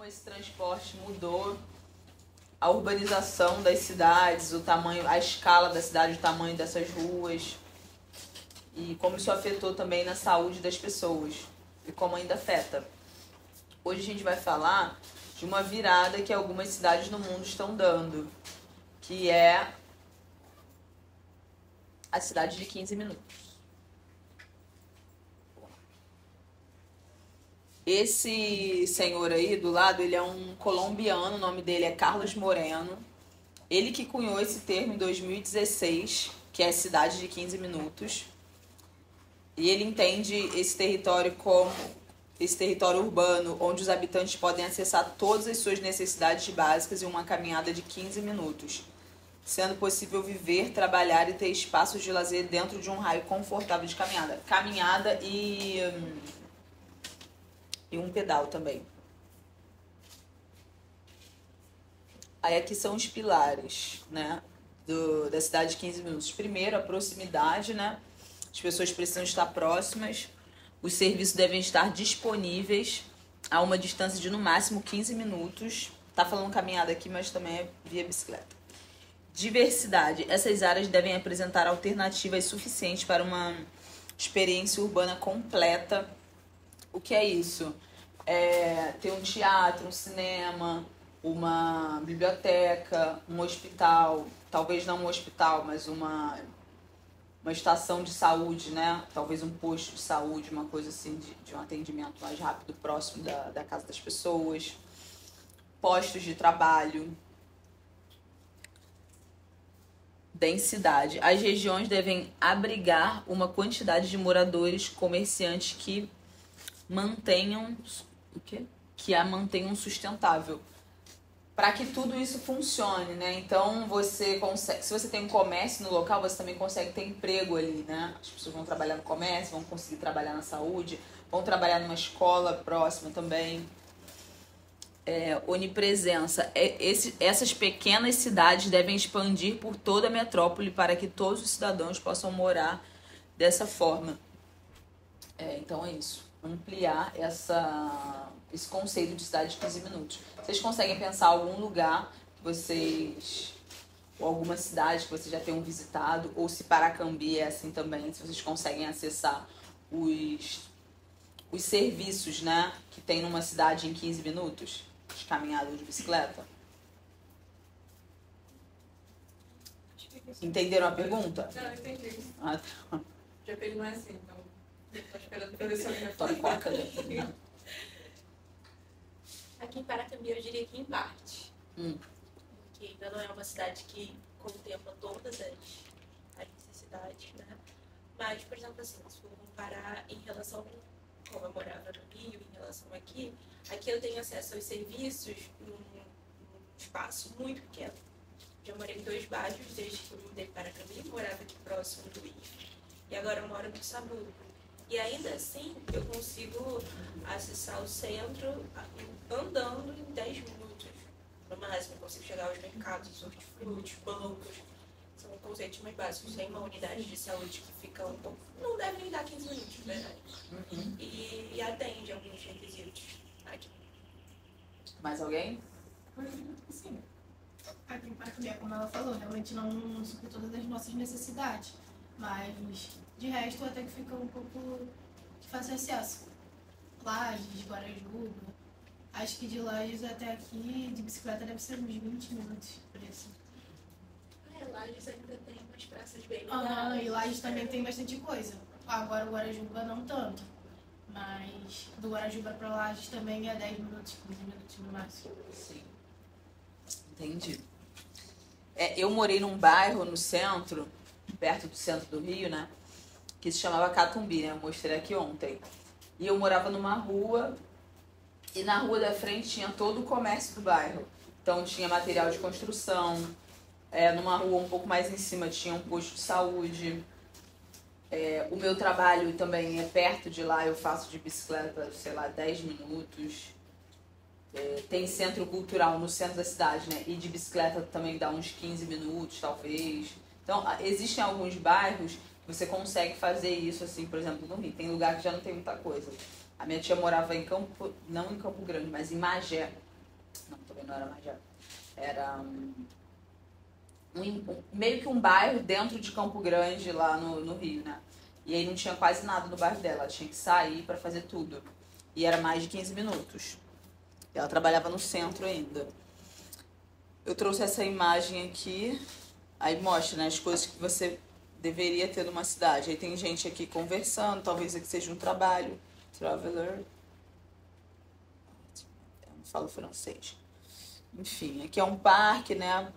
como esse transporte mudou a urbanização das cidades, o tamanho, a escala da cidade, o tamanho dessas ruas, e como isso afetou também na saúde das pessoas e como ainda afeta. Hoje a gente vai falar de uma virada que algumas cidades no mundo estão dando, que é a cidade de 15 minutos. Esse senhor aí do lado, ele é um colombiano, o nome dele é Carlos Moreno. Ele que cunhou esse termo em 2016, que é a cidade de 15 minutos. E ele entende esse território como esse território urbano, onde os habitantes podem acessar todas as suas necessidades básicas em uma caminhada de 15 minutos, sendo possível viver, trabalhar e ter espaços de lazer dentro de um raio confortável de caminhada. Caminhada e um pedal também. Aí aqui são os pilares, né, da cidade de 15 minutos. Primeiro, a proximidade, né? As pessoas precisam estar próximas. Os serviços devem estar disponíveis a uma distância de no máximo 15 minutos. Tá falando caminhada aqui, mas também é via bicicleta. Diversidade. Essas áreas devem apresentar alternativas suficientes para uma experiência urbana completa. O que é isso? Ter um teatro, um cinema, uma biblioteca, um hospital, talvez não um hospital, mas uma estação de saúde, né? Talvez um posto de saúde, uma coisa assim, de um atendimento mais rápido, próximo da casa das pessoas. Postos de trabalho. Densidade. As regiões devem abrigar uma quantidade de moradores, comerciantes que mantenham que a mantenham sustentável, para que tudo isso funcione, né? Então você consegue, se você tem um comércio no local, você também consegue ter emprego ali, né? As pessoas vão trabalhar no comércio, vão conseguir trabalhar na saúde, vão trabalhar numa escola próxima também. Onipresença. Essas pequenas cidades devem expandir por toda a metrópole para que todos os cidadãos possam morar dessa forma. Então é isso. Ampliar esse conceito de cidade de 15 minutos. Vocês conseguem pensar algum lugar que vocês, ou alguma cidade que vocês já tenham visitado, ou se Paracambi é assim também, se vocês conseguem acessar os serviços, né, que tem numa cidade em 15 minutos, de caminhada ou de bicicleta? Entenderam a pergunta? Não, entendi. Ah, tá. Já que ele não é assim, então tô esperando pra ver se eu Tome coca, né? Aqui em Paracambi eu diria que em parte. Porque ainda não é uma cidade que contempla todas as necessidades, né? Mas, por exemplo, assim, se for comparar em relação a como eu morava no Rio, em relação aqui eu tenho acesso aos serviços num espaço muito pequeno. Já morei em 2 bairros desde que eu mudei para Paracambi, morava aqui próximo do IF. E agora eu moro no Sabugo. E ainda assim, eu consigo acessar o centro andando em 10 minutos. No máximo, eu consigo chegar aos mercados, hortifruti, bancos. São conceitos mais básicos. Tem uma unidade de saúde que fica um pouco... Não deve nem dar 15 minutos, na verdade. E atende alguns requisitos aqui. Mais alguém? Sim. Aqui em Paracambi, como ela falou, realmente não supre todas as nossas necessidades. Mas, de resto, até que fica um pouco de fácil acesso. Lages, Guarajuba. Acho que de Lages até aqui, de bicicleta, deve ser uns 20 minutos, por isso. Lages ainda tem umas praças bem legais. E Lages também tem bastante coisa. Agora o Guarajuba não tanto. Mas do Guarajuba para Lages também é 10 minutos, 15 minutos no máximo. Sim. Entendi. Eu morei num bairro no centro, perto do centro do Rio, né? Que se chamava Catumbi, né? Eu mostrei aqui ontem. E eu morava numa rua, e na rua da frente tinha todo o comércio do bairro. Então tinha material de construção. Numa rua um pouco mais em cima tinha um posto de saúde. O meu trabalho também é perto de lá, eu faço de bicicleta, sei lá, 10 minutos. Tem centro cultural no centro da cidade, né? E de bicicleta também dá uns 15 minutos, talvez. Então, existem alguns bairros que você consegue fazer isso, assim, por exemplo, no Rio. Tem lugar que já não tem muita coisa. A minha tia morava em Campo, não em Campo Grande, mas em Magé. Não, também não era Majá. Era meio que um bairro dentro de Campo Grande, lá no Rio, né? E aí não tinha quase nada no bairro dela. Ela tinha que sair pra fazer tudo. E era mais de 15 minutos. Ela trabalhava no centro ainda. Eu trouxe essa imagem aqui. Aí mostra, né, as coisas que você deveria ter numa cidade. Aí tem gente aqui conversando. Talvez aqui seja um trabalho. Traveler. Eu não falo francês. Enfim, aqui é um parque, né?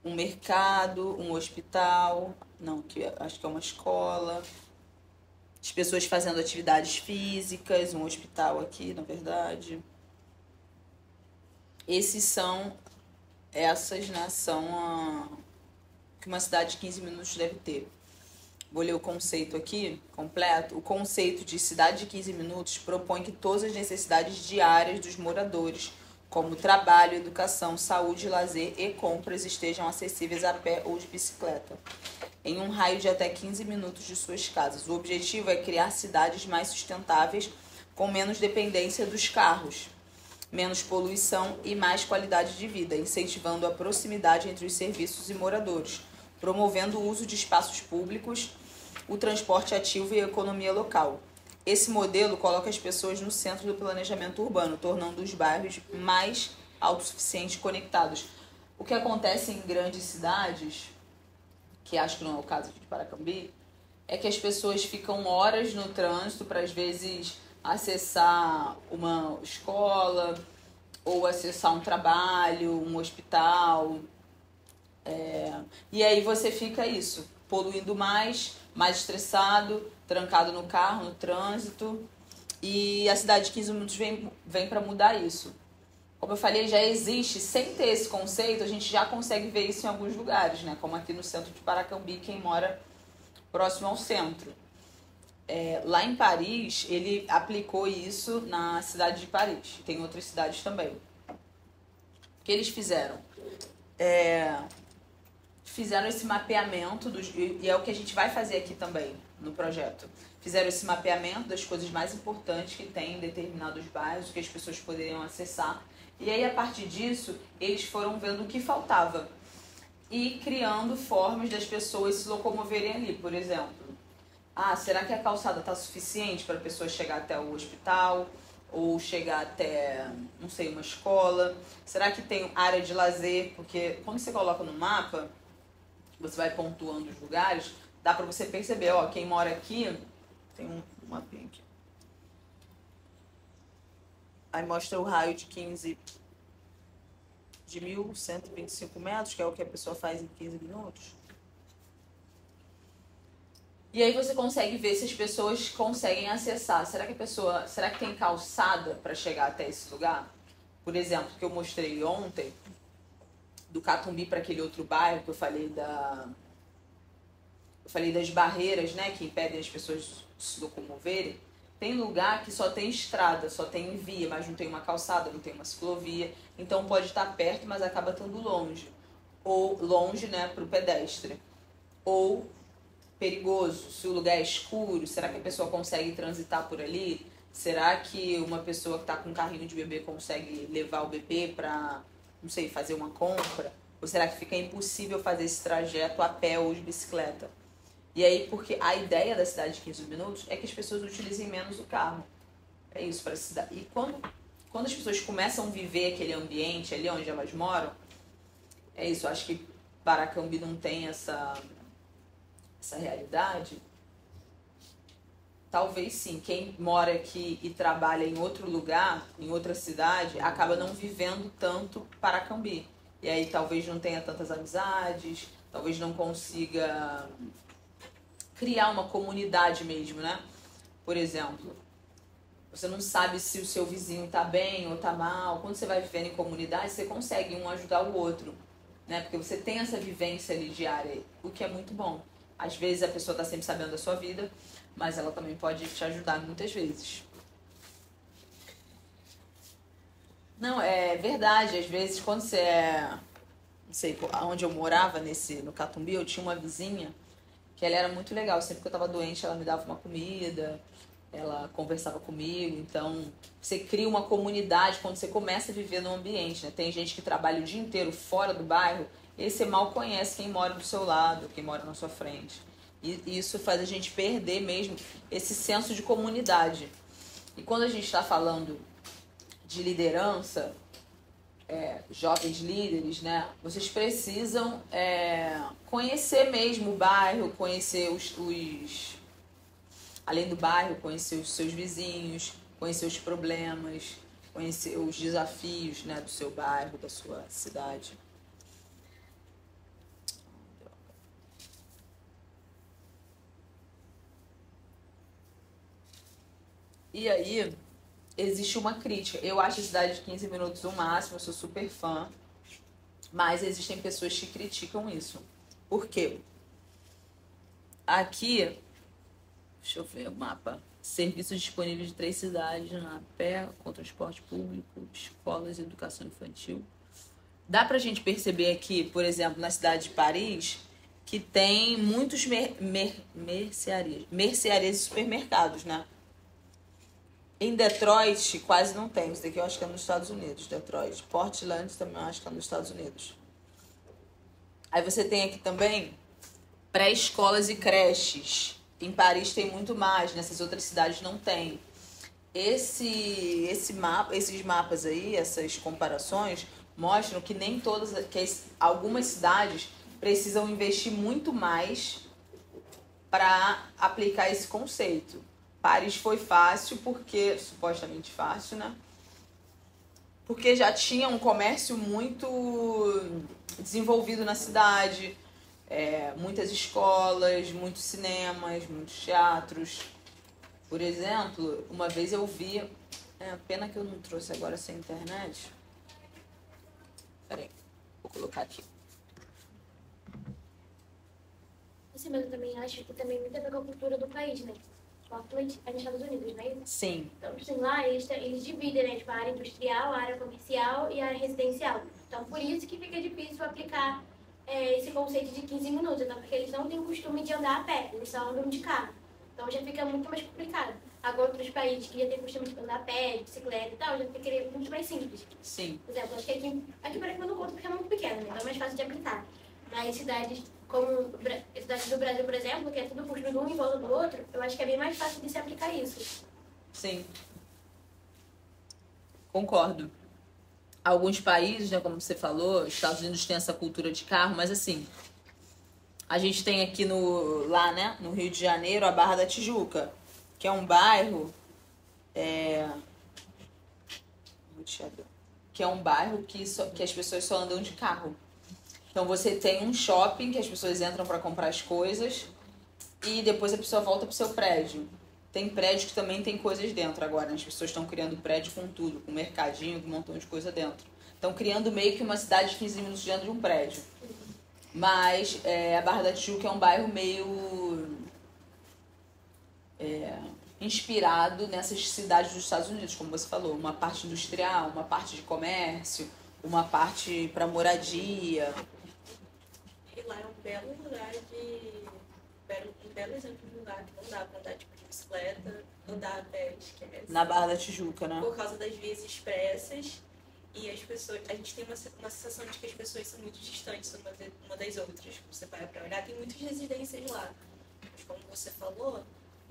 Um mercado, um hospital. Não, que acho que é uma escola. As pessoas fazendo atividades físicas, um hospital aqui, na verdade. Essas, né, são que uma cidade de 15 minutos deve ter. Vou ler o conceito aqui, completo. O conceito de cidade de 15 minutos propõe que todas as necessidades diárias dos moradores, como trabalho, educação, saúde, lazer e compras, estejam acessíveis a pé ou de bicicleta, em um raio de até 15 minutos de suas casas. O objetivo é criar cidades mais sustentáveis, com menos dependência dos carros, menos poluição e mais qualidade de vida, incentivando a proximidade entre os serviços e moradores, promovendo o uso de espaços públicos, o transporte ativo e a economia local. Esse modelo coloca as pessoas no centro do planejamento urbano, tornando os bairros mais autossuficientes e conectados. O que acontece em grandes cidades, que acho que não é o caso de Paracambi, é que as pessoas ficam horas no trânsito para, às vezes, acessar uma escola ou acessar um trabalho, um hospital. E aí você fica isso, poluindo mais estressado, trancado no carro, no trânsito. E a cidade de 15 minutos vem para mudar isso. Como eu falei, já existe, sem ter esse conceito, a gente já consegue ver isso em alguns lugares, né? Como aqui no centro de Paracambi, quem mora próximo ao centro. Lá em Paris, ele aplicou isso na cidade de Paris. Tem outras cidades também. O que eles fizeram? Fizeram esse mapeamento, e é o que a gente vai fazer aqui também no projeto. Fizeram esse mapeamento das coisas mais importantes que tem em determinados bairros, que as pessoas poderiam acessar. E aí, a partir disso, eles foram vendo o que faltava e criando formas das pessoas se locomoverem ali. Por exemplo, será que a calçada está suficiente para a pessoa chegar até o hospital ou chegar até, não sei, uma escola? Será que tem área de lazer? Porque quando você coloca no mapa, você vai pontuando os lugares, dá para você perceber, quem mora aqui, tem um mapinha aqui. Aí mostra o raio de 1.125 metros, que é o que a pessoa faz em 15 minutos. E aí você consegue ver se as pessoas conseguem acessar. Será que tem calçada para chegar até esse lugar? Por exemplo, que eu mostrei ontem, do Catumbi para aquele outro bairro que eu falei das barreiras, né, que impedem as pessoas de se locomoverem. Tem lugar que só tem estrada, só tem via, mas não tem uma calçada, não tem uma ciclovia. Então pode estar perto, mas acaba estando longe. Ou longe, né, para o pedestre. Ou perigoso, se o lugar é escuro, será que a pessoa consegue transitar por ali? Será que uma pessoa que está com um carrinho de bebê consegue levar o bebê para, não sei, fazer uma compra? Ou será que fica impossível fazer esse trajeto a pé ou de bicicleta? E aí, porque a ideia da cidade de 15 minutos é que as pessoas utilizem menos o carro. É isso, para a cidade. E quando as pessoas começam a viver aquele ambiente ali onde elas moram, é isso, eu acho que Paracambi não tem essa realidade. Talvez sim, quem mora aqui e trabalha em outro lugar, em outra cidade, acaba não vivendo tanto Paracambi. E aí talvez não tenha tantas amizades, talvez não consiga criar uma comunidade mesmo, né? Por exemplo, você não sabe se o seu vizinho tá bem ou tá mal. Quando você vai vivendo em comunidade, você consegue um ajudar o outro, né? Porque você tem essa vivência ali diária, o que é muito bom. Às vezes a pessoa tá sempre sabendo da sua vida, mas ela também pode te ajudar muitas vezes. Não, é verdade. Às vezes, quando você não sei, onde eu morava, no Catumbi, eu tinha uma vizinha que ela era muito legal. Sempre que eu tava doente, ela me dava uma comida. ela conversava comigo. Então, você cria uma comunidade quando você começa a viver no ambiente, né? Tem gente que trabalha o dia inteiro fora do bairro e você mal conhece quem mora do seu lado, quem mora na sua frente. E isso faz a gente perder mesmo esse senso de comunidade. E quando a gente está falando de liderança, jovens líderes, né? Vocês precisam conhecer mesmo o bairro, conhecer além do bairro, conhecer os seus vizinhos, conhecer os problemas, conhecer os desafios, né, do seu bairro, da sua cidade. E aí, existe uma crítica. Eu acho a cidade de 15 minutos o máximo, eu sou super fã. Mas existem pessoas que criticam isso. Por quê? Aqui, deixa eu ver o mapa. Serviços disponíveis de 3 cidades, a pé, com transporte público, escolas e educação infantil. Dá pra gente perceber aqui, por exemplo, na cidade de Paris, que tem muitos mercearias e supermercados, né? Em Detroit, quase não tem. Isso daqui eu acho que é nos Estados Unidos, Detroit. Portland também eu acho que é nos Estados Unidos. Aí você tem aqui também pré-escolas e creches. Em Paris tem muito mais, nessas outras cidades não tem. Esses mapas aí, essas comparações, mostram que nem todas, que algumas cidades precisam investir muito mais para aplicar esse conceito. Paris foi fácil porque, supostamente fácil, né? Porque já tinha um comércio muito desenvolvido na cidade, muitas escolas, muitos cinemas, muitos teatros. Por exemplo, uma vez eu vi, pena que eu não trouxe agora sem internet. Peraí, vou colocar aqui. Sim, mas eu também acho que também muito a ver com a cultura do país, né? Portland é nos Estados Unidos, não é isso? Sim. Então, assim, lá eles dividem, né? Tipo, a área industrial, a área comercial e a área residencial. Então, por isso que fica difícil aplicar esse conceito de 15 minutos. Então, porque eles não têm o costume de andar a pé, eles só andam de carro. Então, já fica muito mais complicado. Agora, outros países que já têm costume de andar a pé, de bicicleta e tal, já fica muito mais simples. Sim. Por exemplo, acho que aqui para mim eu não conto porque é muito pequeno, né? Então é mais fácil de aplicar. Mas cidades como cidades do Brasil, por exemplo, que é tudo construído um em volta do outro, eu acho que é bem mais fácil de se aplicar isso. Sim. Concordo. Alguns países, né, como você falou, os Estados Unidos tem essa cultura de carro, mas assim, a gente tem aqui lá, né, no Rio de Janeiro, a Barra da Tijuca, que é um bairro, que as pessoas só andam de carro. Então você tem um shopping que as pessoas entram para comprar as coisas e depois a pessoa volta pro seu prédio. Tem prédio que também tem coisas dentro agora, né? As pessoas estão criando prédio com tudo, com mercadinho, com um montão de coisa dentro. Estão criando meio que uma cidade de 15 minutos dentro de um prédio. Mas a Barra da Tijuca é um bairro meio inspirado nessas cidades dos Estados Unidos, como você falou. Uma parte industrial, uma parte de comércio, uma parte para moradia. E lá é um belo lugar um belo exemplo de lugar que não dá pra andar tipo de bicicleta, andar a pé, esquece. Na Barra da Tijuca, né? Por causa das vias expressas e as pessoas, a gente tem uma sensação de que as pessoas são muito distantes uma das outras. Você vai pra olhar, tem muitas residências lá. Mas como você falou,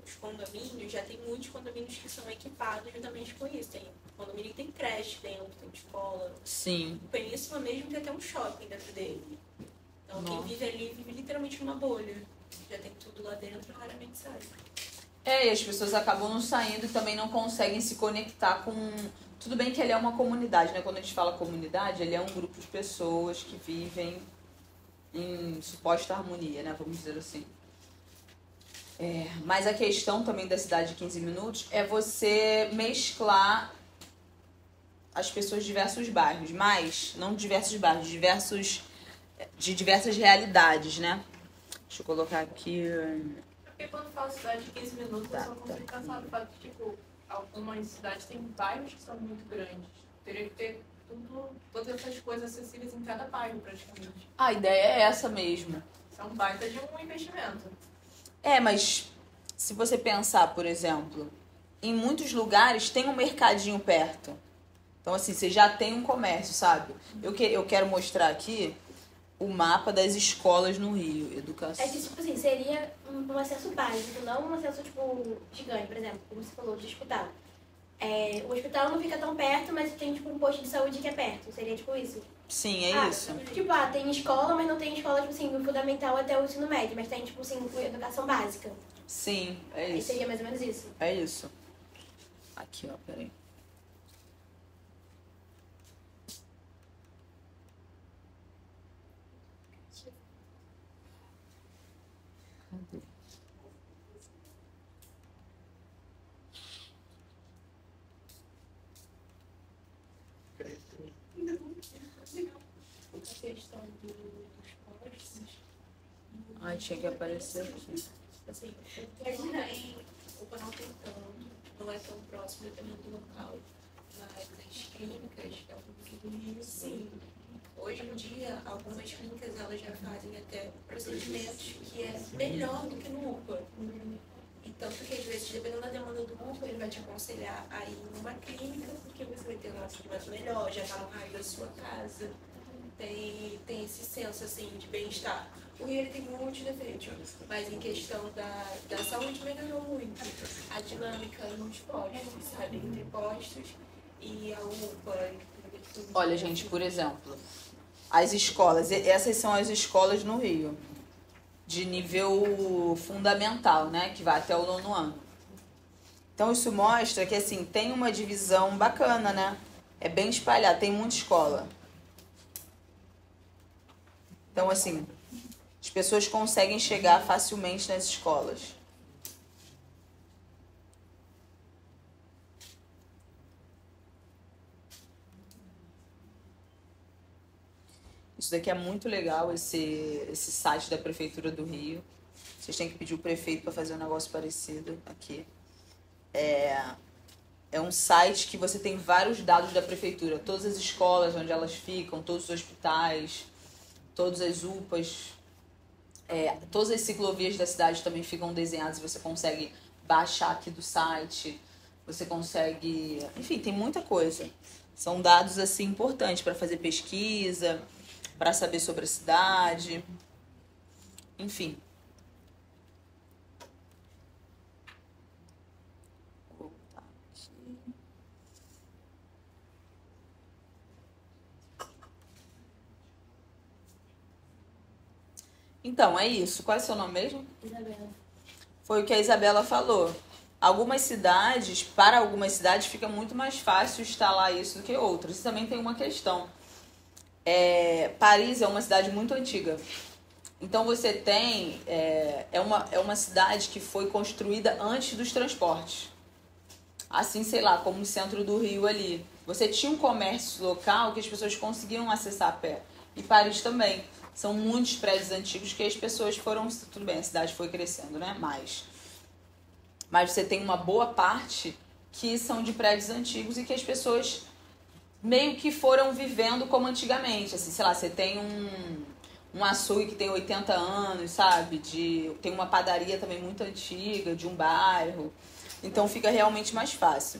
os condomínios, já tem muitos condomínios que são equipados juntamente com isso. Tem condomínio que tem creche dentro, tem escola. Sim. O Península mesmo tem até um shopping dentro dele. Então Nossa. quem vive ali vive literalmente numa bolha. Já tem tudo lá dentro, raramente sai. E as pessoas acabam não saindo e também não conseguem se conectar com... Tudo bem que ele é uma comunidade, né? Quando a gente fala comunidade, ele é um grupo de pessoas que vivem em suposta harmonia, né? Vamos dizer assim. Mas a questão também da cidade de 15 minutos é você mesclar as pessoas de diversos bairros, mas não diversos bairros, de diversas realidades, né? Deixa eu colocar aqui. Porque quando falo cidade de 15 minutos, eu só consigo pensar no fato de, tipo, algumas cidades têm bairros que são muito grandes. Teria que ter todas essas coisas acessíveis em cada bairro, praticamente. A ideia é essa mesmo. Isso é um baita de um investimento. Mas se você pensar, por exemplo, em muitos lugares tem um mercadinho perto. Então, assim, você já tem um comércio, sabe? Eu quero mostrar aqui o mapa das escolas no Rio, educação. É que, tipo assim, seria um acesso básico, não um acesso, tipo, gigante, por exemplo, como você falou, de hospital. O hospital não fica tão perto, mas tem, tipo, um posto de saúde que é perto. Seria, tipo, isso? Sim, é isso. Tipo, tem escola, mas não tem escola, tipo assim, do fundamental até o ensino médio, mas tem, tipo assim, educação básica. Sim, é Aí isso. seria mais ou menos isso. É isso. Aqui, ó, peraí. Cadê? A questão dos postos, Ai, tinha que aparecer aqui. assim, o canal tem tanto, não é tão próximo dependendo do local, mas as clínicas, é um pouco do Rio, sim. Hoje em dia, algumas clínicas elas já fazem até procedimentos que é melhor do que no UPA. E tanto que, às vezes, dependendo da demanda do UPA, ele vai te aconselhar a ir numa clínica, porque você vai ter um atendimento melhor, já está no raio da sua casa. Tem esse senso, assim, de bem-estar. O Rio ele tem muitos defeitos, mas em questão da saúde melhorou muito. A dinâmica nos postos, sabe? Entre postos e a UPA. Olha, gente, por exemplo, as escolas, essas são as escolas no Rio, de nível fundamental, né, que vai até o 9º ano. Então isso mostra que, assim, tem uma divisão bacana, né, é bem espalhado, tem muita escola. Então, assim, as pessoas conseguem chegar facilmente nas escolas. Isso daqui é muito legal, esse site da Prefeitura do Rio. Vocês têm que pedir o prefeito para fazer um negócio parecido aqui. É um site que você tem vários dados da Prefeitura. Todas as escolas, onde elas ficam, todos os hospitais, todas as UPAs. Todas as ciclovias da cidade também ficam desenhadas. Você consegue baixar aqui do site. Você consegue... Enfim, tem muita coisa. São dados, assim, importantes para fazer pesquisa, para saber sobre a cidade, enfim. Vou voltar aqui. Então, é isso. Qual é o seu nome mesmo? Isabela. Foi o que a Isabela falou. Para algumas cidades, fica muito mais fácil instalar isso do que outras. E também tem uma questão. Paris é uma cidade muito antiga. Então você tem... É uma cidade que foi construída antes dos transportes. Assim, sei lá, como no centro do Rio ali. Você tinha um comércio local que as pessoas conseguiam acessar a pé. E Paris também. São muitos prédios antigos que as pessoas foram... Tudo bem, a cidade foi crescendo, né? Mas você tem uma boa parte que são de prédios antigos e que as pessoas meio que foram vivendo como antigamente. Assim, sei lá, você tem um açougue que tem 80 anos, sabe? Tem uma padaria também muito antiga, de um bairro. Então fica realmente mais fácil.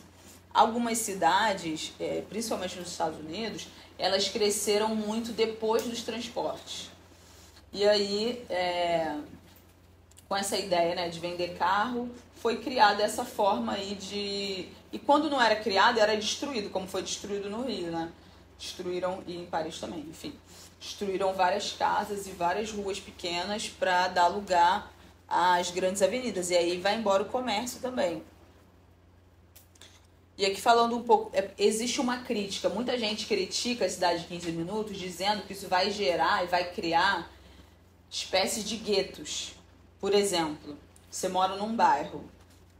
Algumas cidades, principalmente nos Estados Unidos, elas cresceram muito depois dos transportes. E aí, com essa ideia, né, de vender carro, foi criada essa forma aí de... E quando não era criado, era destruído, como foi destruído no Rio, né? Destruíram, e em Paris também, enfim. Destruíram várias casas e várias ruas pequenas para dar lugar às grandes avenidas. E aí vai embora o comércio também. E aqui falando um pouco, existe uma crítica. Muita gente critica a cidade de 15 minutos, dizendo que isso vai gerar e vai criar espécies de guetos. Por exemplo, você mora num bairro,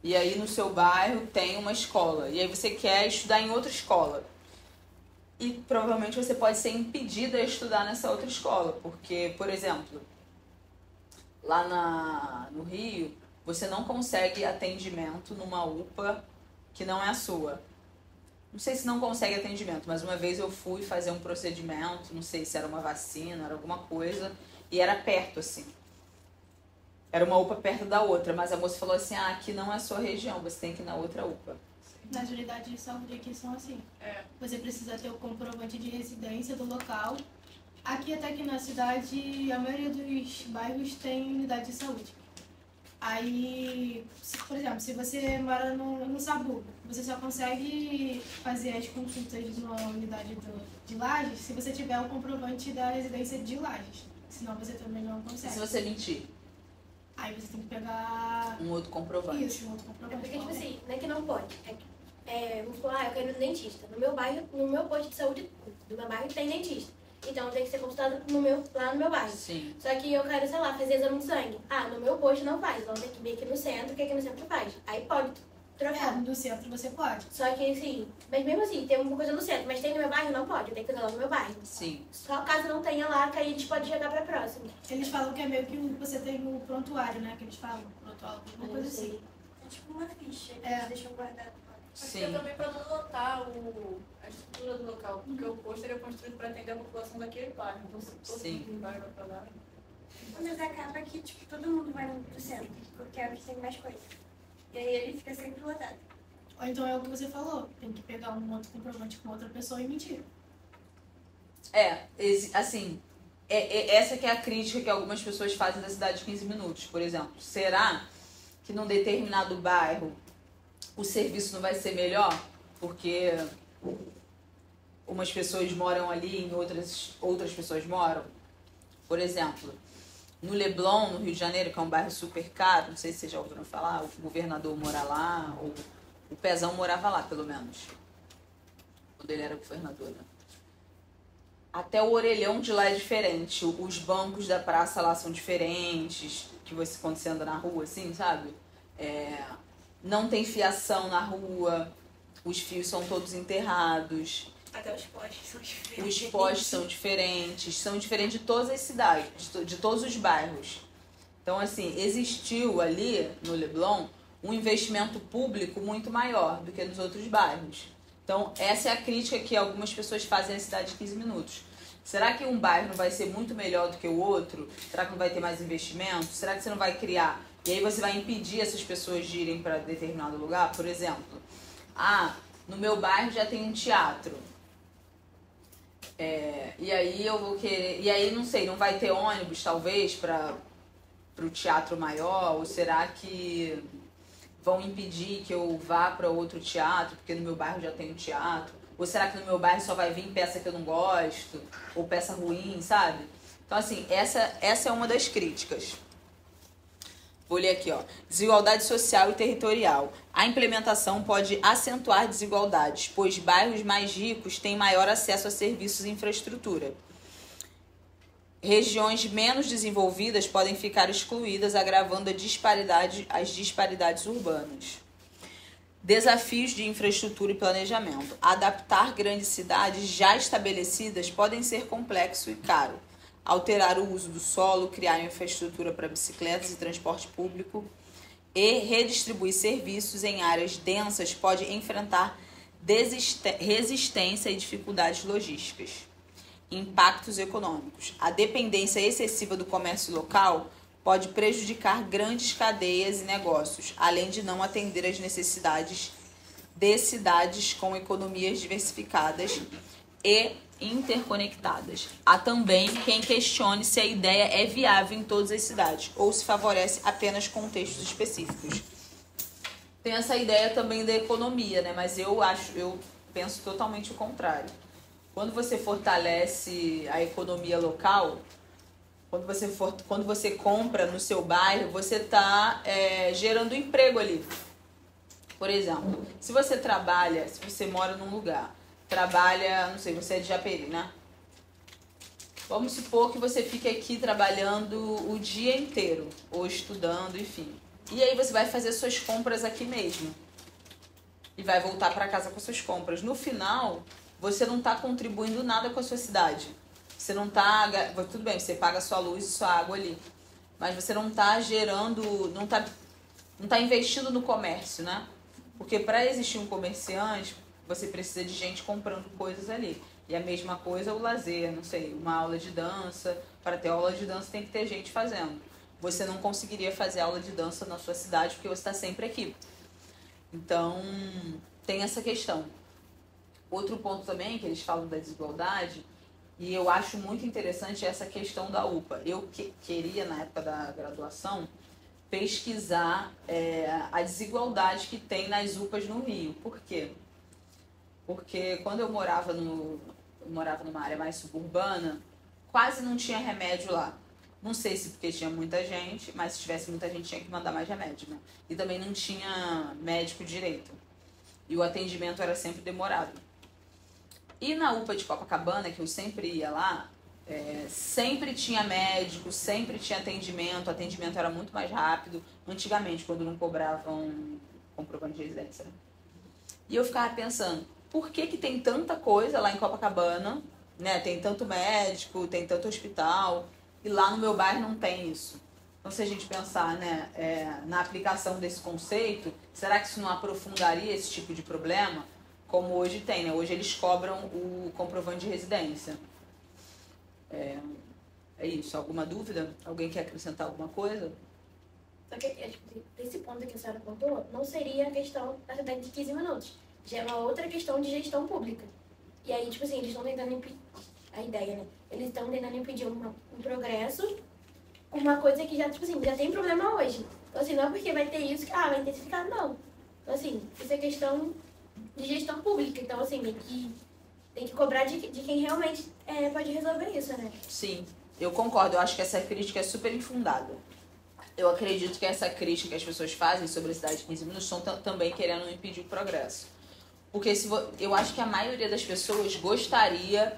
e aí no seu bairro tem uma escola, e aí você quer estudar em outra escola. E provavelmente você pode ser impedida a estudar nessa outra escola, porque, por exemplo, lá no Rio, você não consegue atendimento numa UPA que não é a sua. Não sei se não consegue atendimento, mas uma vez eu fui fazer um procedimento, não sei se era uma vacina, era alguma coisa, e era perto, assim. era uma UPA perto da outra, mas a moça falou assim, aqui não é a sua região, você tem que ir na outra UPA. Nas unidades de saúde aqui são assim. Você precisa ter o comprovante de residência do local. Aqui até que na cidade, a maioria dos bairros tem unidade de saúde. Aí, por exemplo, se você mora no Sabu, você só consegue fazer as consultas numa unidade de Lages se você tiver o comprovante da residência de Lages. Senão você também não E consegue. se você mentir? Aí você tem que pegar... Um outro comprovante. Isso, um outro É comprovante. porque, tipo assim, não é que não pode. Vamos falar, eu quero ir no dentista. No meu bairro, no meu posto de saúde do meu bairro tem dentista. Então tem que ser consultado lá no meu bairro. Sim. Só que eu quero, sei lá, fazer exame de sangue. No meu posto não faz. Vamos ter que vir aqui no centro, que aqui no centro faz. Aí pode trocar. No centro você pode. Só que assim, mas mesmo assim, tem uma coisa no centro, mas tem no meu bairro, não pode. Eu tenho que fazer lá no meu bairro. Sim. Só caso não tenha lá, que aí a gente pode jogar pra próxima. Eles falam que é meio que você tem o prontuário, né? Que eles falam. Prontuário, alguma coisa assim. É tipo uma ficha que É. eles deixam guardado. Acho que é também para não lotar a estrutura do local, porque o posto ele é construído para atender a população daquele bairro. Então, se todo mundo vai para lá. Mas acaba que, tipo, todo mundo vai pro centro, porque é o que tem mais coisa. E aí ele fica sempre lotado. Ou então é o que você falou. Tem que pegar um outro comprovante com outra pessoa e mentir. Essa que é a crítica que algumas pessoas fazem da cidade de 15 minutos, por exemplo. Será que num determinado bairro o serviço não vai ser melhor? Porque umas pessoas moram ali e outras pessoas moram? Por exemplo, no Leblon, no Rio de Janeiro, que é um bairro super caro, não sei se vocês já ouviram falar, o governador mora lá, ou o Pezão morava lá, pelo menos, quando ele era governador, né? Até o orelhão de lá é diferente. Os bancos da praça lá são diferentes. Que você, quando você anda na rua, assim, sabe? Não tem fiação na rua. Os fios são todos enterrados. Até os postes são diferentes. Os postes são diferentes. São diferentes de todas as cidades, de todos os bairros. Então, assim, existiu ali, no Leblon, um investimento público muito maior do que nos outros bairros. Então, essa é a crítica que algumas pessoas fazem à cidade de 15 minutos. Será que um bairro não vai ser muito melhor do que o outro? Será que não vai ter mais investimento? Será que você não vai criar? E aí você vai impedir essas pessoas de irem para determinado lugar? Por exemplo, no meu bairro já tem um teatro. E aí eu vou querer... E aí, não sei, não vai ter ônibus, talvez, para o teatro maior? Ou será que vão impedir que eu vá para outro teatro, porque no meu bairro já tem um teatro? Ou será que no meu bairro só vai vir peça que eu não gosto? Ou peça ruim, sabe? Então, assim, essa é uma das críticas. Vou ler aqui, ó. Desigualdade social e territorial. A implementação pode acentuar desigualdades, pois bairros mais ricos têm maior acesso a serviços e infraestrutura. Regiões menos desenvolvidas podem ficar excluídas, agravando as disparidades urbanas. Desafios de infraestrutura e planejamento. Adaptar grandes cidades já estabelecidas podem ser complexo e caro. Alterar o uso do solo, criar infraestrutura para bicicletas e transporte público e redistribuir serviços em áreas densas pode enfrentar resistência e dificuldades logísticas. Impactos econômicos. A dependência excessiva do comércio local pode prejudicar grandes cadeias e negócios, além de não atender às necessidades de cidades com economias diversificadas e interconectadas. Há também quem questione se a ideia é viável em todas as cidades ou se favorece apenas contextos específicos. Tem essa ideia também da economia, né? Mas eu penso totalmente o contrário. Quando você fortalece a economia local, quando você compra no seu bairro, você está gerando emprego ali. Por exemplo, se você mora num lugar, trabalha, não sei, você é de Japeri, né? Vamos supor que você fique aqui trabalhando o dia inteiro, ou estudando, enfim. E aí você vai fazer suas compras aqui mesmo. E vai voltar para casa com suas compras. No final, você não está contribuindo nada com a sua cidade. Você não está... Tudo bem, você paga sua luz e sua água ali. Mas você não está gerando... Não tá investindo no comércio, né? Porque para existir um comerciante, você precisa de gente comprando coisas ali. E a mesma coisa o lazer, não sei, uma aula de dança. Para ter aula de dança tem que ter gente fazendo. você não conseguiria fazer aula de dança na sua cidade porque você está sempre aqui. Então, tem essa questão. Outro ponto também que eles falam da desigualdade, e eu acho muito interessante essa questão da UPA. Eu queria, na época da graduação, pesquisar a desigualdade que tem nas UPAs no Rio. Por quê? Porque quando eu morava numa área mais suburbana, quase não tinha remédio lá. Não sei se porque tinha muita gente, mas se tivesse muita gente tinha que mandar mais remédio, né? E também não tinha médico direito. E o atendimento era sempre demorado. E na UPA de Copacabana, que eu sempre ia lá, sempre tinha médico, sempre tinha atendimento. O atendimento era muito mais rápido. Antigamente, quando não cobravam comprovante de residência, né? E eu ficava pensando, por que tem tanta coisa lá em Copacabana, né? Tem tanto médico, tem tanto hospital, e lá no meu bairro não tem isso. Então, se a gente pensar, né, na aplicação desse conceito, será que isso não aprofundaria esse tipo de problema? Como hoje tem, né? Hoje eles cobram o comprovante de residência. É isso. Alguma dúvida? Alguém quer acrescentar alguma coisa? Só que, esse ponto que a senhora contou, não seria a questão da cidade de 15 minutos. Já é uma outra questão de gestão pública. E aí, tipo assim, eles estão tentando impedir... A ideia, né? Eles estão tentando impedir um progresso com uma coisa que já, tipo assim, já tem problema hoje. Então, assim, não é porque vai ter isso que, vai intensificar, não. Então, assim, isso é questão de gestão pública. Então, assim, tem que cobrar de quem realmente pode resolver isso, né? Sim, eu concordo. Eu acho que essa crítica é super infundada. Eu acredito que essa crítica que as pessoas fazem sobre a cidade de 15 minutos estão também querendo impedir o progresso. Porque eu acho que a maioria das pessoas gostaria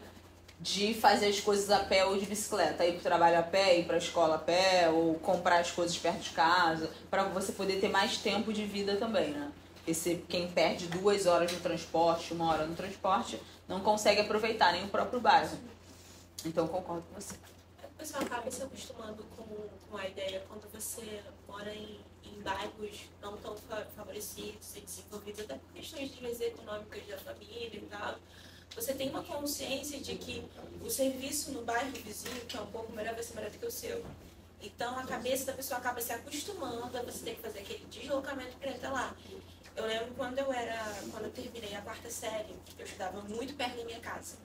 de fazer as coisas a pé ou de bicicleta, ir para o trabalho a pé, ir para a escola a pé, ou comprar as coisas perto de casa, para você poder ter mais tempo de vida também, né? Porque quem perde 2 horas no transporte, 1 hora no transporte, não consegue aproveitar nem o próprio bairro. Então, concordo com você. O pessoal acaba se acostumando com a ideia quando você mora em bairros não tão favorecidos e desenvolvidos, até por questões de vezes econômicas da família e tal. Você tem uma consciência de que o serviço no bairro vizinho, que é um pouco melhor, vai ser melhor do que o seu. Então, a cabeça da pessoa acaba se acostumando a você ter que fazer aquele deslocamento para ir até lá. Eu lembro quando eu terminei a 4ª série, eu estudava muito perto da minha casa.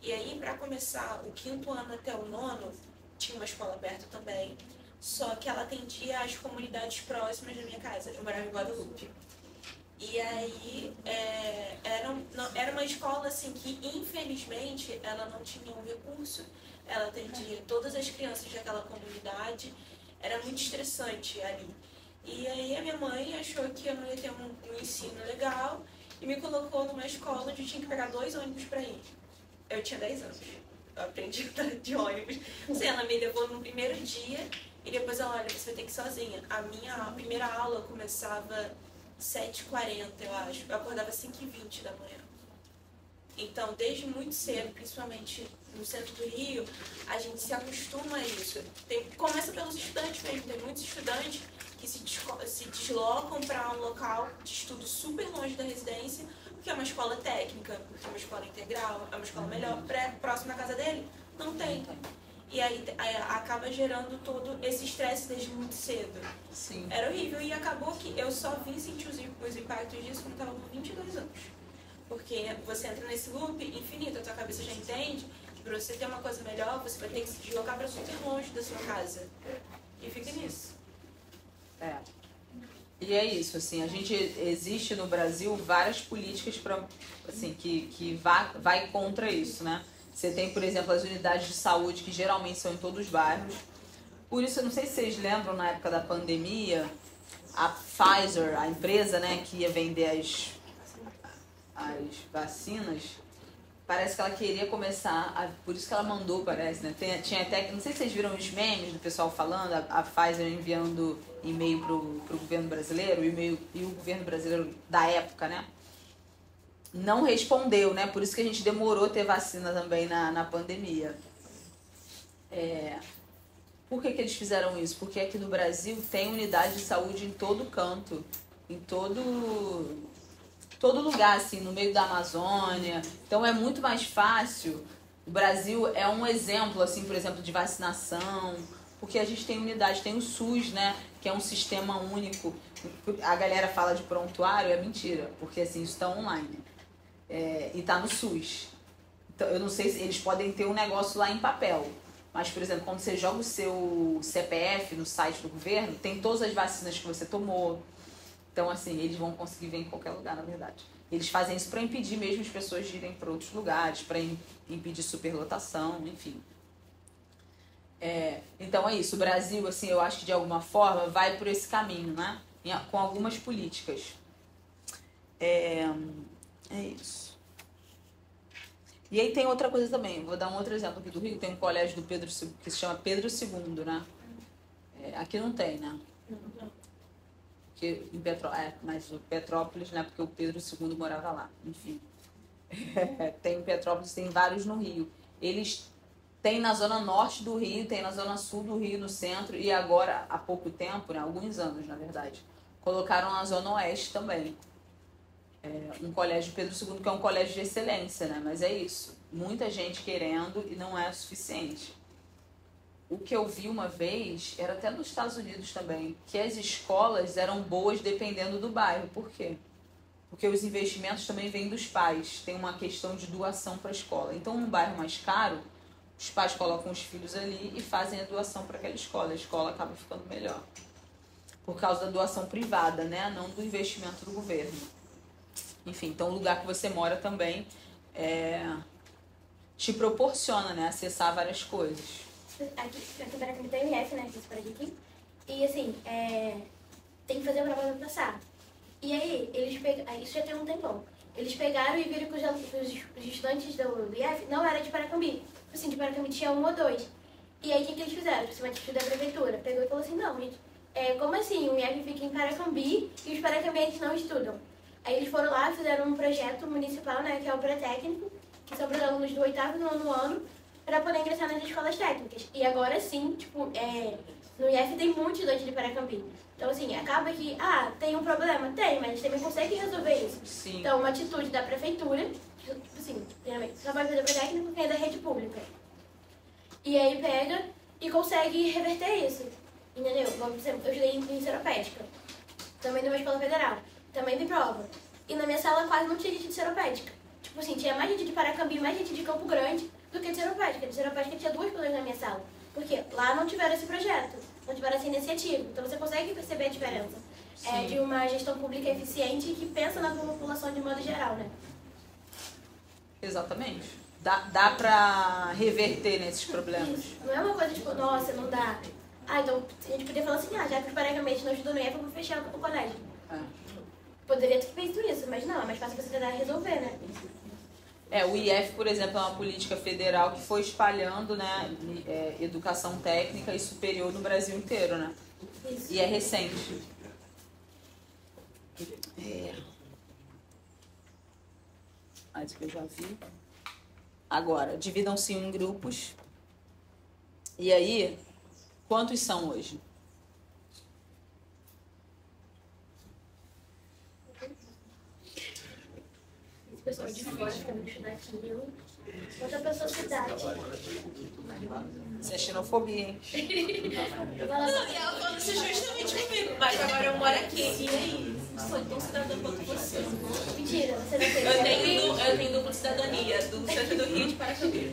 E aí, para começar o 5º ano até o 9º, tinha uma escola perto também, só que ela atendia as comunidades próximas da minha casa. Eu morava em Guadalupe. E aí, era uma escola assim que, infelizmente, ela não tinha um recurso. Ela atendia todas as crianças daquela comunidade. Era muito estressante ali. E aí, a minha mãe achou que eu não ia ter um ensino legal e me colocou numa escola onde eu tinha que pegar 2 ônibus para ir. Eu tinha 10 anos. Eu aprendi a andar de ônibus. Assim, ela me levou no primeiro dia e depois ela, olha, você vai ter que ir sozinha. A minha primeira aula começava 7h40, eu acho. Eu acordava 5h20 da manhã. Então, desde muito cedo, principalmente no centro do Rio, a gente se acostuma a isso. Começa pelos estudantes mesmo. Tem muitos estudantes que se deslocam para um local de estudo super longe da residência, porque é uma escola técnica, porque é uma escola integral, é uma escola melhor, próxima da casa dele. Não tem. E aí acaba gerando todo esse estresse desde muito cedo. Sim. Era horrível. E acabou que eu só vim sentir os impactos disso quando eu estava com 22 anos. Porque você entra nesse loop infinito, a tua cabeça já entende que para você ter uma coisa melhor, você vai ter que se deslocar para super longe da sua casa. E fica nisso. E é isso, assim, existe no Brasil várias políticas assim, que vai contra isso, né? Você tem, por exemplo, as unidades de saúde, que geralmente são em todos os bairros. Por isso, eu não sei se vocês lembram, na época da pandemia, a Pfizer, a empresa, né, que ia vender as vacinas, parece que ela queria começar, por isso que ela mandou, parece, né? Tinha até, não sei se vocês viram os memes do pessoal falando, a Pfizer enviando e-mail pro governo brasileiro, e o governo brasileiro da época, né? Não respondeu, né? Por isso que a gente demorou a ter vacina também na pandemia. Por que eles fizeram isso? Porque aqui no Brasil tem unidade de saúde em todo canto, em todo lugar, assim, no meio da Amazônia. Então é muito mais fácil. O Brasil é um exemplo, assim, por exemplo, de vacinação, porque a gente tem unidade, tem o SUS, né, que é um sistema único. A galera fala de prontuário, é mentira, porque assim, isso está online. E está no SUS. Então, eu não sei se eles podem ter um negócio lá em papel. Mas, por exemplo, quando você joga o seu CPF no site do governo, tem todas as vacinas que você tomou. Então, assim, eles vão conseguir ver em qualquer lugar, na verdade. Eles fazem isso para impedir mesmo as pessoas de irem para outros lugares, para impedir superlotação, enfim. Então é isso. O Brasil, assim, eu acho que de alguma forma vai por esse caminho, né? Com algumas políticas. É isso. E aí tem outra coisa também, vou dar um outro exemplo aqui do Rio, tem um colégio do Pedro II, que se chama Pedro II, né? Aqui não tem, né? Porque em mas o Petrópolis, né? Porque o Pedro II morava lá, enfim. Tem em Petrópolis, tem vários no Rio. Eles têm na zona norte do Rio, tem na zona sul do Rio, no centro, e agora, há pouco tempo, né? Alguns anos, na verdade, colocaram na zona oeste também. Um colégio Pedro II, que é um colégio de excelência, né? Mas é isso. Muita gente querendo e não é o suficiente. O que eu vi uma vez, era até nos Estados Unidos também, que as escolas eram boas dependendo do bairro. Por quê? Porque os investimentos também vêm dos pais. Tem uma questão de doação para a escola. Então, num bairro mais caro, os pais colocam os filhos ali e fazem a doação para aquela escola. A escola acaba ficando melhor. Por causa da doação privada, né? Não do investimento do governo. Enfim, então o lugar que você mora também te proporciona, né, acessar várias coisas. Aqui em Paracambi tem o IF, né, aqui. E assim, tem que fazer a prova do ano passado. E aí, eles pegaram, isso já tem um tempão, eles pegaram e viram que os estudantes do IF não eram de Paracambi. Assim, de Paracambi tinha 1 ou 2. E aí, o que eles fizeram? Uma atitude da prefeitura. Pegou e falou assim, não, gente, como assim? O IF fica em Paracambi e os paracambienses não estudam? Aí eles foram lá, fizeram um projeto municipal, né, que é o pré-técnico, que são para os alunos do 8º e 9º ano, para poder ingressar nas escolas técnicas. E agora sim, tipo, no IF tem muito estudante de Paracambi. Então, assim, acaba que, tem um problema? Tem, mas eles também conseguem resolver isso. Sim. Então, uma atitude da prefeitura, tipo assim, primeiramente, só vai fazer o pré-técnico quem é da rede pública. E aí pega e consegue reverter isso, entendeu? Por exemplo, eu estudei em seropédica, também numa escola federal. Também vi prova. E na minha sala quase não tinha gente de seropédica. Tipo assim, tinha mais gente de Paracambi, mais gente de Campo Grande do que de seropédica. De seropédica tinha 2 pessoas na minha sala. Porque lá não tiveram esse projeto, não tiveram essa iniciativa. Então você consegue perceber a diferença. De uma gestão pública eficiente que pensa na população de modo geral, né? Exatamente. Dá pra reverter nesses problemas. Isso. Não é uma coisa tipo, nossa, não dá. Então a gente podia falar assim, já que os paracambienses não estudam no IF, eu vou fechar o colégio. Poderia ter feito isso, mas não, é mais fácil você tentar resolver, né? O IF, por exemplo, é uma política federal que foi espalhando, né, educação técnica e superior no Brasil inteiro, né? Isso. E é recente. Mas que eu já vi. Agora, dividam-se em grupos. E aí, quantos são hoje? Pessoas de fora que não estudam aquilo. Outra pessoa cidade. Isso é xenofobia, hein? Não, e ela falou isso justamente comigo. Mas agora eu moro aqui. E aí? Sou tão cidadã quanto você. Mentira, você nasceu Eu tenho dupla cidadania, do centro do Rio de Paracambi.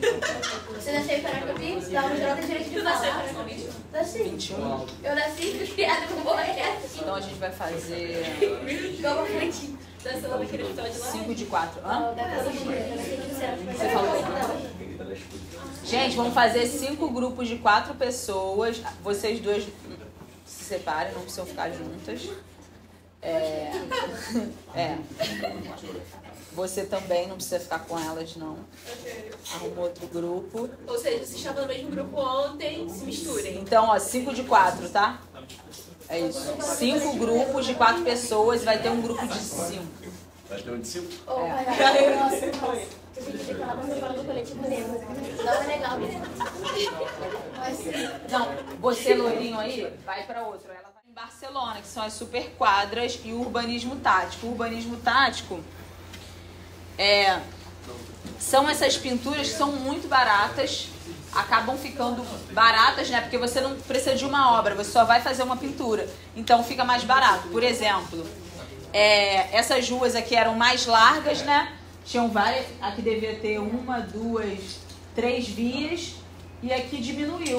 Você nasceu em Paracambi? Dá uma droga de direito de falar. Nasci. 21. Eu nasci, fui criada com boa reta. Então a gente vai fazer Igual uma frente. Dançando naquele episódio lá. 5 de 4. Hã? Você falou. Gente, vamos fazer 5 grupos de 4 pessoas. Vocês duas se separem, não precisam ficar juntas. Você também não precisa ficar com elas, não. Arruma outro grupo. Ou seja, vocês estavam no mesmo grupo ontem, se misturem. Então, 5 de 4, tá? É isso. 5 grupos de 4 pessoas e vai ter um grupo de 5. Vai ter um de 5? Nossa. Eu tenho que falar, mas eu falo do coletivo mesmo. Não é legal mesmo. Não, você, loirinho aí, vai pra outro. Ela vai em Barcelona, que são as super quadras e o urbanismo tático. O urbanismo tático são essas pinturas que são muito baratas, acabam ficando baratas, né? Porque você não precisa de uma obra, você só vai fazer uma pintura. Então fica mais barato. Por exemplo, essas ruas aqui eram mais largas, né? Tinham várias, aqui devia ter 1, 2, 3 vias. E aqui diminuiu,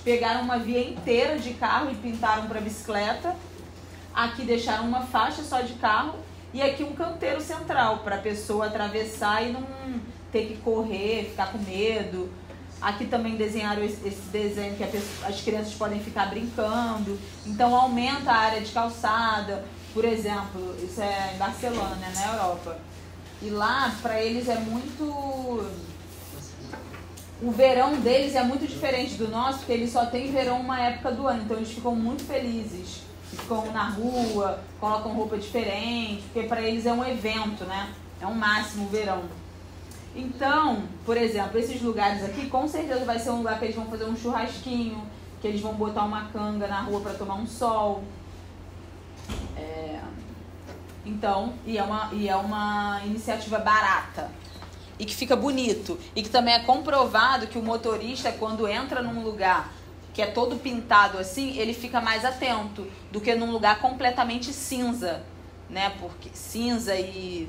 pegaram uma via inteira de carro e pintaram para bicicleta. Aqui deixaram uma faixa só de carro e aqui um canteiro central para a pessoa atravessar e não ter que correr, ficar com medo. Aqui também desenharam esse desenho que as crianças podem ficar brincando. Então aumenta a área de calçada. Por exemplo, isso é em Barcelona, né, na Europa. E lá, para eles, é muito... O verão deles é muito diferente do nosso, porque eles só têm verão uma época do ano. Então eles ficam muito felizes. Ficam na rua, colocam roupa diferente, porque para eles é um evento, né? É um máximo o verão. Então, por exemplo, esses lugares aqui, com certeza vai ser um lugar que eles vão fazer um churrasquinho, que eles vão botar uma canga na rua para tomar um sol. Então, e é uma iniciativa barata. E que fica bonito. E que também é comprovado que o motorista, quando entra num lugar que é todo pintado assim, ele fica mais atento do que num lugar completamente cinza, né? Porque cinza e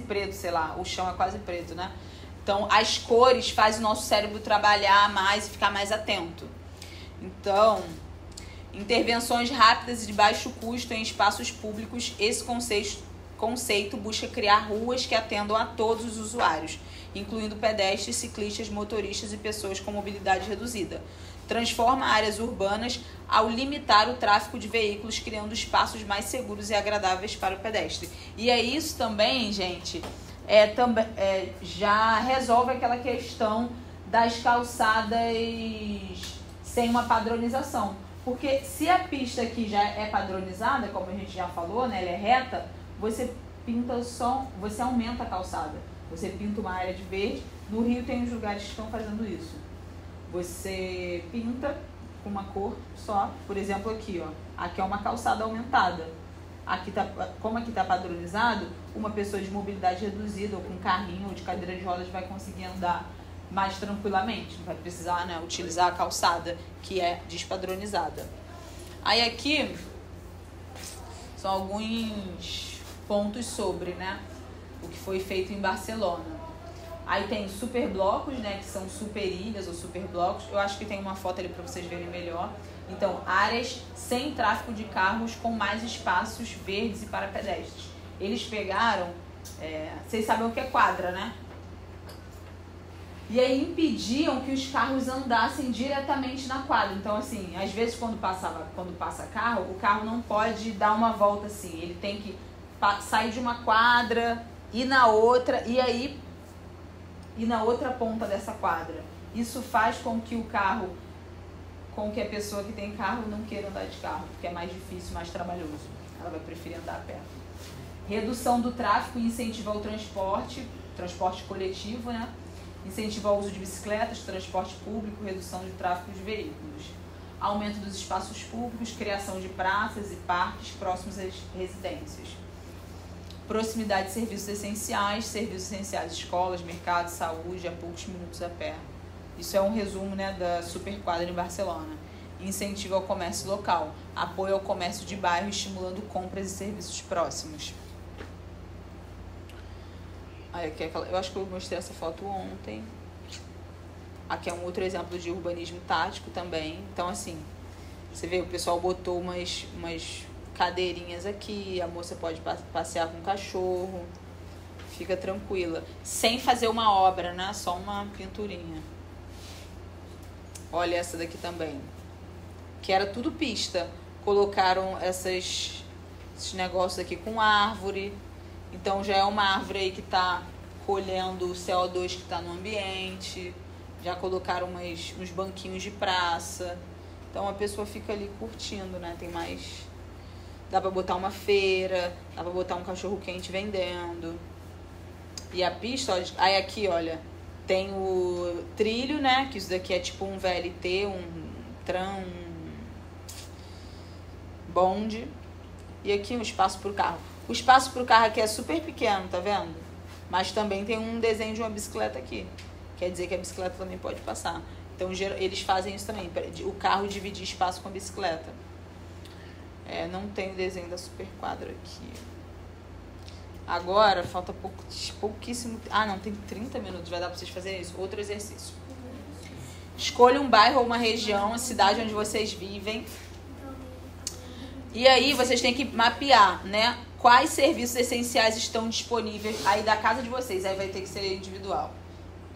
preto, sei lá, o chão é quase preto, né? Então, as cores fazem o nosso cérebro trabalhar mais e ficar mais atento. Então, intervenções rápidas e de baixo custo em espaços públicos, esse conceito busca criar ruas que atendam a todos os usuários, incluindo pedestres, ciclistas, motoristas e pessoas com mobilidade reduzida. Transforma áreas urbanas ao limitar o tráfego de veículos, criando espaços mais seguros e agradáveis para o pedestre. E é isso também, gente, já resolve aquela questão das calçadas sem uma padronização. Porque se a pista aqui já é padronizada, como a gente já falou, né, ela é reta, você aumenta a calçada. Você pinta uma área de verde. No Rio tem uns lugares que estão fazendo isso. Você pinta com uma cor só. Por exemplo, aqui, ó. Aqui é uma calçada aumentada. Como aqui está padronizado, uma pessoa de mobilidade reduzida, ou com carrinho, ou de cadeira de rodas, vai conseguir andar mais tranquilamente. Não vai precisar, né, utilizar a calçada, que é despadronizada. Aí aqui são alguns pontos sobre, né, o que foi feito em Barcelona. Aí tem superblocos, né, que são super ilhas ou superblocos. Eu acho que tem uma foto ali para vocês verem melhor. Então, áreas sem tráfego de carros com mais espaços verdes e para pedestres. Eles pegaram, vocês sabem o que é quadra, né? E aí impediam que os carros andassem diretamente na quadra. Então, assim, às vezes quando passa carro, o carro não pode dar uma volta assim. Ele tem que sair de uma quadra, ir na outra e aí ir na outra ponta dessa quadra. Isso faz com que a pessoa que tem carro não queira andar de carro, porque é mais difícil, mais trabalhoso. Ela vai preferir andar a pé. Redução do tráfego e incentivo ao transporte coletivo, né? Incentivo ao uso de bicicletas, transporte público, redução de tráfego de veículos. Aumento dos espaços públicos, criação de praças e parques próximos às residências. Proximidade de serviços essenciais, escolas, mercados, saúde, a poucos minutos a pé. Isso é um resumo, né, da Superquadra em Barcelona. Incentivo ao comércio local, apoio ao comércio de bairro, estimulando compras e serviços próximos. Aqui eu acho que eu mostrei essa foto ontem. Aqui é um outro exemplo de urbanismo tático também. Então, assim, você vê, o pessoal botou umas cadeirinhas aqui, a moça pode passear com o cachorro, fica tranquila, sem fazer uma obra, né? Só uma pinturinha. Olha essa daqui também, que era tudo pista. Colocaram esses negócios aqui com árvore. Então já é uma árvore aí que está colhendo o CO2 que está no ambiente. Já colocaram uns banquinhos de praça. Então a pessoa fica ali curtindo, né? Tem mais... Dá pra botar uma feira, dá pra botar um cachorro quente vendendo. E a pista, ó, aí aqui, olha, tem o trilho, né? Que isso daqui é tipo um VLT, um tram, um bonde. E aqui um espaço pro carro. O espaço pro carro aqui é super pequeno, tá vendo? Mas também tem um desenho de uma bicicleta aqui. Quer dizer que a bicicleta também pode passar. Então, eles fazem isso também. O carro dividir espaço com a bicicleta. Não tem o desenho da superquadra aqui. Agora, falta pouquíssimo... Ah, não, tem 30 minutos. Vai dar pra vocês fazerem isso. Outro exercício. Escolha um bairro ou uma região, a cidade onde vocês vivem. E aí, vocês têm que mapear, né? Quais serviços essenciais estão disponíveis aí da casa de vocês. Aí vai ter que ser individual.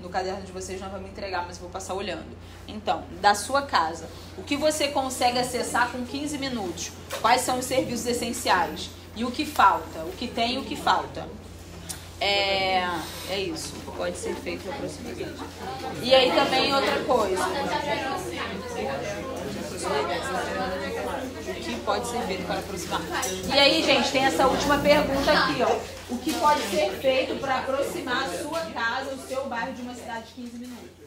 No caderno de vocês não vai me entregar, mas eu vou passar olhando. Então, da sua casa, o que você consegue acessar com 15 minutos? Quais são os serviços essenciais? E o que falta? O que tem e o que falta? É isso. Pode ser feito aproximadamente. E aí também outra coisa. O que pode ser feito para aproximar? E aí, gente, tem essa última pergunta aqui, ó. O que pode ser feito para aproximar a sua casa, o seu bairro de uma cidade de 15 minutos?